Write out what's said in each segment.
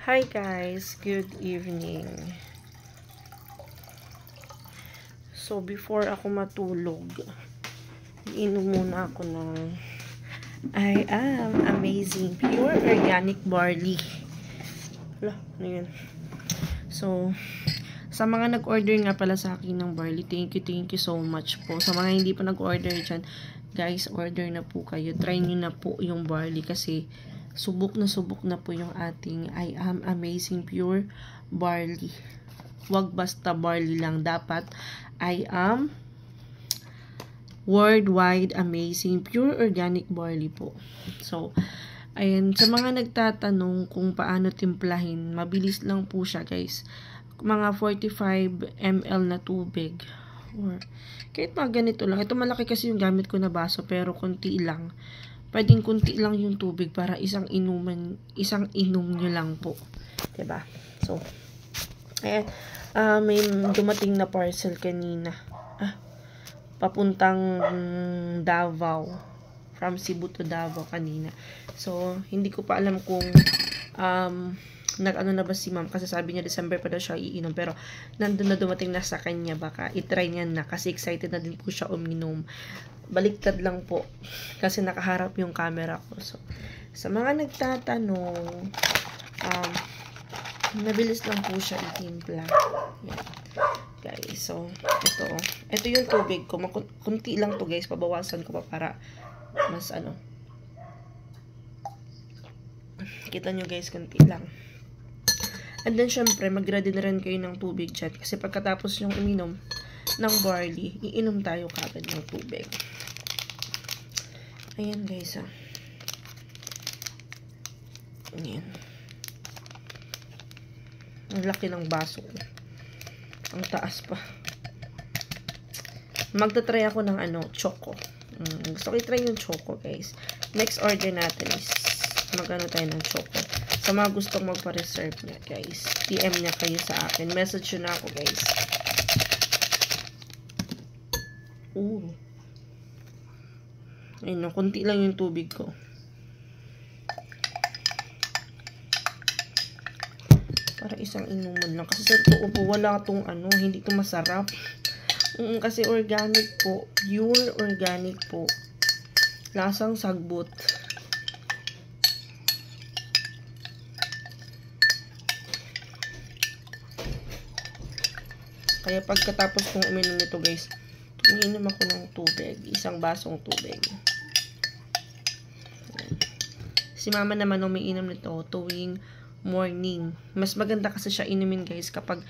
Hi guys, good evening. So before ako matulog, iinom muna ako ng I am amazing pure organic barley. Wala, ano yun? So sa mga nag-order nga pala sa akin ng barley, thank you so much po. Sa mga hindi pa nag-order dyan, guys, order na po kayo. Try nyo na po yung barley kasi subok na po yung ating I am amazing pure barley. Wag basta barley lang. Dapat I am worldwide amazing pure organic barley po. So, ayan. Sa mga nagtatanong kung paano timplahin, mabilis lang po siya guys. Mga 45 ml na tubig. Or, kahit mga ganito lang. Ito malaki kasi yung gamit ko na baso pero konti lang. Pwedeng kunti lang yung tubig para isang inom nyo lang po. 'Di ba? So, ayan. May dumating na parcel kanina. Papuntang Davao. From Cebu to Davao kanina. So, hindi ko pa alam kung nag-ano na ba si ma'am kasi sabi niya December pa daw siya iinom pero nandun na dumating na sa kanya, baka itry niya na kasi excited na din po siya uminom. Baliktad lang po kasi nakaharap yung camera ko. So, sa mga nagtatanong, mabilis lang po siya itimpla. Yan. Guys, so ito yung tubig ko. Kunti lang to guys, pabawasan ko pa para mas kita nyo guys, kunti lang. And then syempre mag-ready na rin kayo ng tubig dyan kasi pagkatapos yung uminom ng barley, iinom tayo kagad ng tubig. Ayan guys, Ayan. Ang laki ng baso ko. Ang taas pa. Magta-try ako ng choco. Gusto ko i-try yung choco guys. Next order natin is magano tayo ng choco. Sa mga gustong magpa-reserve niya guys, PM niya kayo sa akin. Message yun na ako guys. Ayun, kunti lang yung tubig ko. Para isang inuman lang. Kasi sa totoo po, wala itong hindi ito masarap. Kasi organic po. Pure organic po. Lasang sagbot. Kaya pagkatapos kong uminom nito guys, uminom ako ng tubig. Isang basong tubig. Si mama naman umiinom nito tuwing morning. Mas maganda kasi siya inumin guys kapag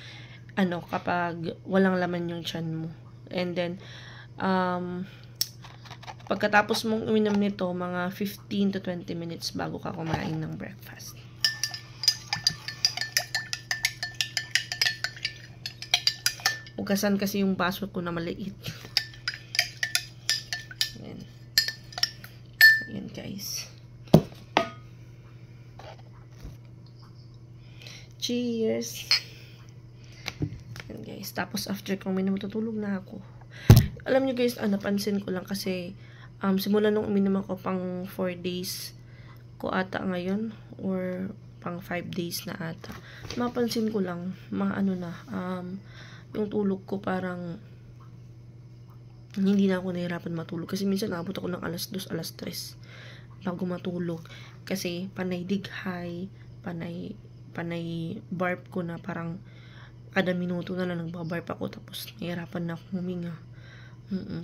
kapag walang laman yung tiyan mo. And then pagkatapos mong uminom nito, mga 15 to 20 minutes bago ka kumain ng breakfast. Ugasan kasi yung baso ko na maliit. Ayan. Ayan guys. Cheers! Ayan guys. Tapos after kong uminom, tutulog na ako. Alam nyo guys, napansin ko lang kasi simula nung uminom ako pang 4 days ko ata ngayon or pang 5 days na ata. Mapansin ko lang, yung tulog ko parang hindi na ako nahirapan matulog. Kasi minsan naabot ako ng alas 2, alas 3 bago matulog. Kasi panay dighay, panay barp ko na parang kada minuto na lang nagbabarp ako. Tapos nahirapan na akong huminga.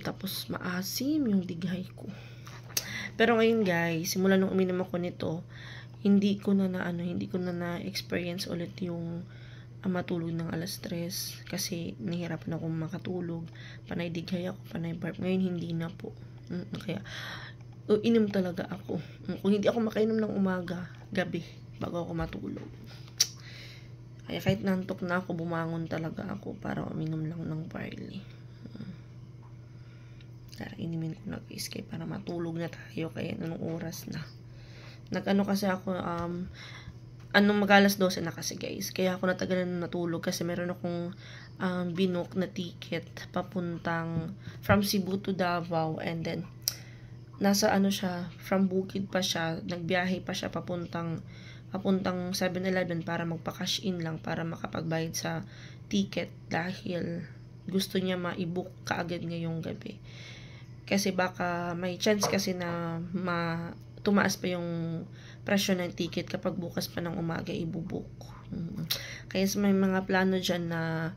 Tapos maasim yung dighay ko. Pero ngayon guys, simula nung uminom ako nito, hindi ko na na-experience ulit yung matulog ng alas 3 kasi nahihirapan akong makatulog. Panay dighay ako, panay barp. Ngayon hindi na po. Kaya inom talaga ako. Kung hindi ako makainom ng umaga, gabi bago ako matulog. Kaya kahit nantok na ako, bumangon talaga ako para uminom lang ng barley. Kaya inimin ko na guys para matulog na tayo. Kaya anong oras na. Kasi ako mag-alas 12 na kasi guys. Kaya ako natagalan na natulog kasi meron akong binook na ticket papuntang from Cebu to Davao, and then nasa siya, from Bukid pa siya, nagbiyahe pa siya papuntang papuntang 7-Eleven para magpa-cash in lang para makapagbayad sa ticket dahil gusto niya ma-book kaagad ngayong gabi. Kasi baka may chance kasi na tumaas pa yung presyo ng ticket kapag bukas pa ng umaga ibubook. Kaya may mga plano dyan na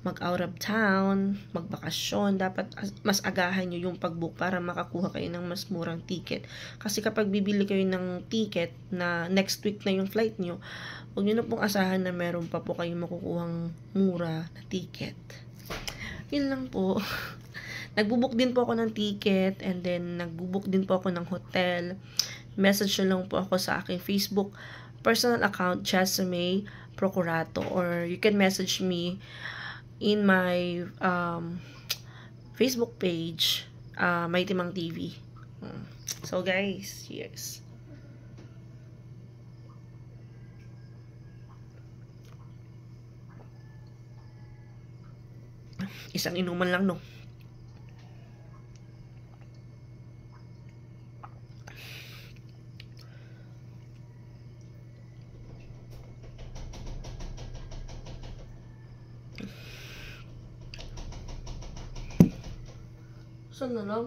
mag-out of town, magbakasyon, dapat mas agahan nyo yung pag-book para makakuha kayo ng mas murang ticket. Kasi kapag bibili kayo ng ticket na next week na yung flight nyo, huwag nyo na pong asahan na meron pa po kayong makukuhang mura na ticket. Yun lang po. Nagbubook din po ako ng ticket and then nagbubook din po ako ng hotel. Message nyo lang po ako sa aking Facebook personal account, Jessamay Procurato, or you can message me in my Facebook page, May Timang TV. So guys, cheers. Isang inuman lang, no? Saan na lang?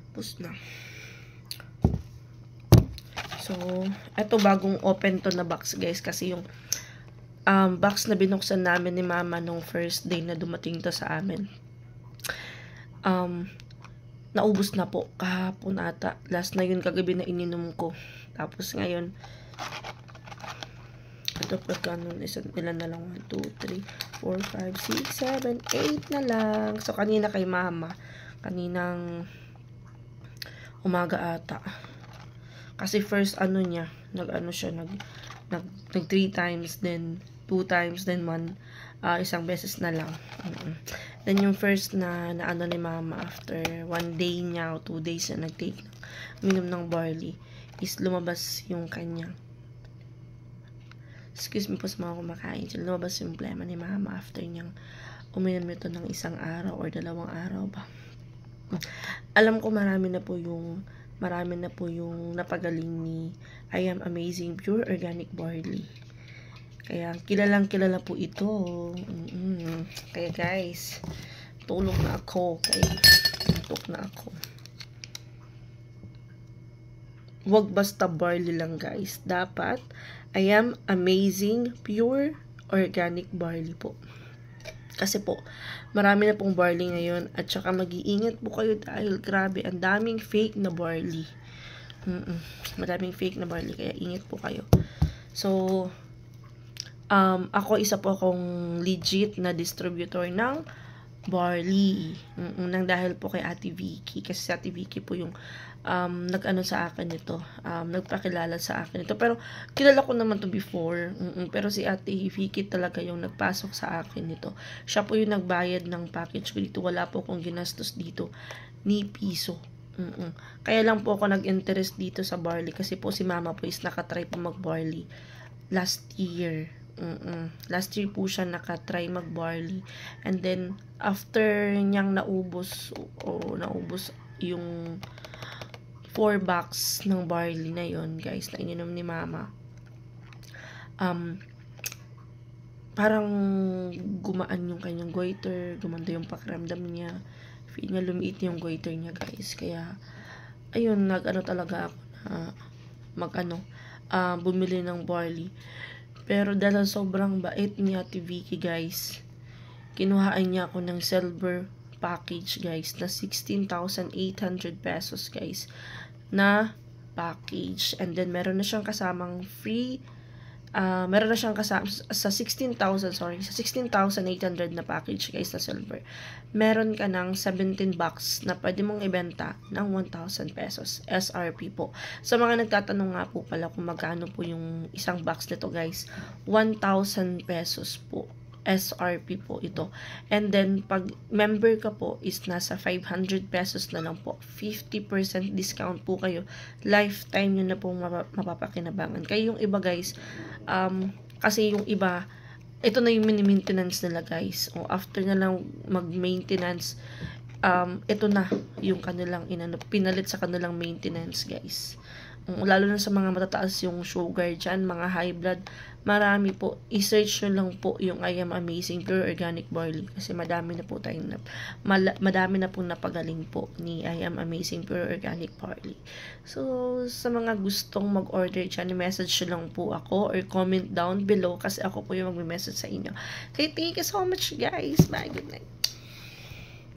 Tapos na. So, eto bagong open to na box guys kasi yung box na binuksan namin ni mama nung first day na dumating to sa amin. Naubos na po kahapon ata. Last na yun kagabi na ininom ko. Tapos ngayon, ito pagkano, ilan na lang, 1, 2, 3, 4, 5, 6, 7, 8 na lang. So, kanina kay mama, kaninang umaga ata. Kasi first niya, nag 3 times, then 2 times, then 1, isang beses na lang. Then yung first na ni mama after 1 day niya o 2 days na nag-take minom ng barley, is lumabas yung kanyang, excuse me po sa mga kumakain, so lumabas yung problema ni mama after niyang uminom nito ng 1 araw or 2 araw ba. Alam ko marami na po yung napagaling ni I Am Amazing Pure Organic Barley. Kaya kilala po ito. Kaya guys, tulog na ako. Tulog na ako. Wag basta barley lang guys. Dapat I Am Amazing Pure Organic Barley po. Kasi po, marami na pong barley ngayon at saka mag-iingat po kayo dahil grabe, ang daming fake na barley. Maraming fake na barley, kaya ingat po kayo. So, ako isa po akong legit na distributor ng barley. Nang dahil po kay Ate Vicky, kasi si Ate Vicky po yung nag-ano sa akin ito, nagpakilala sa akin ito. Pero kilala ko naman to before, pero si Ate Vicky talaga yung nagpasok sa akin ito. Siya po yung nagbayad ng package ko dito. Wala po akong ginastos dito ni piso. Kaya lang po ako nag-interest dito sa barley kasi po si mama po is nakatry po mag-barley last year. Last year po siya nakatry mag-barley, and then after niyang naubos yung 4 box ng barley na yon guys, na ininom ni mama, parang gumaan yung kanyang goiter, gumanda yung pakiramdam niya, feel niya lumiit yung goiter niya guys. Kaya ayun, talaga ako na bumili ng barley. Pero dahil sobrang bait ni Ate Vicky guys, kinuhaan niya ako ng silver package guys na 16,800 pesos guys na package, and then meron na siyang kasamang free, meron na siyang kasama sa 16,800 na package guys na silver, meron ka ng 17 box na pwede mong ibenta ng 1,000 pesos SRP po. So mga nagtatanong nga po pala kung magkano po yung isang box nito guys, 1,000 pesos po SRP po ito. And then, pag member ka po is nasa 500 pesos na lang po. 50% discount po kayo. Lifetime nyo na pong mapapakinabangan. Kaya yung iba guys, kasi yung iba, ito na yung mini-maintenance nila guys. O after na lang mag-maintenance, ito na yung kanilang pinalit sa kanilang maintenance, guys. Lalo na sa mga matataas yung sugar dyan, mga high blood, marami po, i-search nyo lang po yung I Am Amazing Pure Organic Barley, kasi madami na po tayong madami na po napagaling po ni I Am Amazing Pure Organic Barley. So, sa mga gustong mag-order dyan, i-message nyo lang po ako or comment down below, kasi ako po yung mag-message sa inyo. Okay, thank you so much, guys. Bye, good night.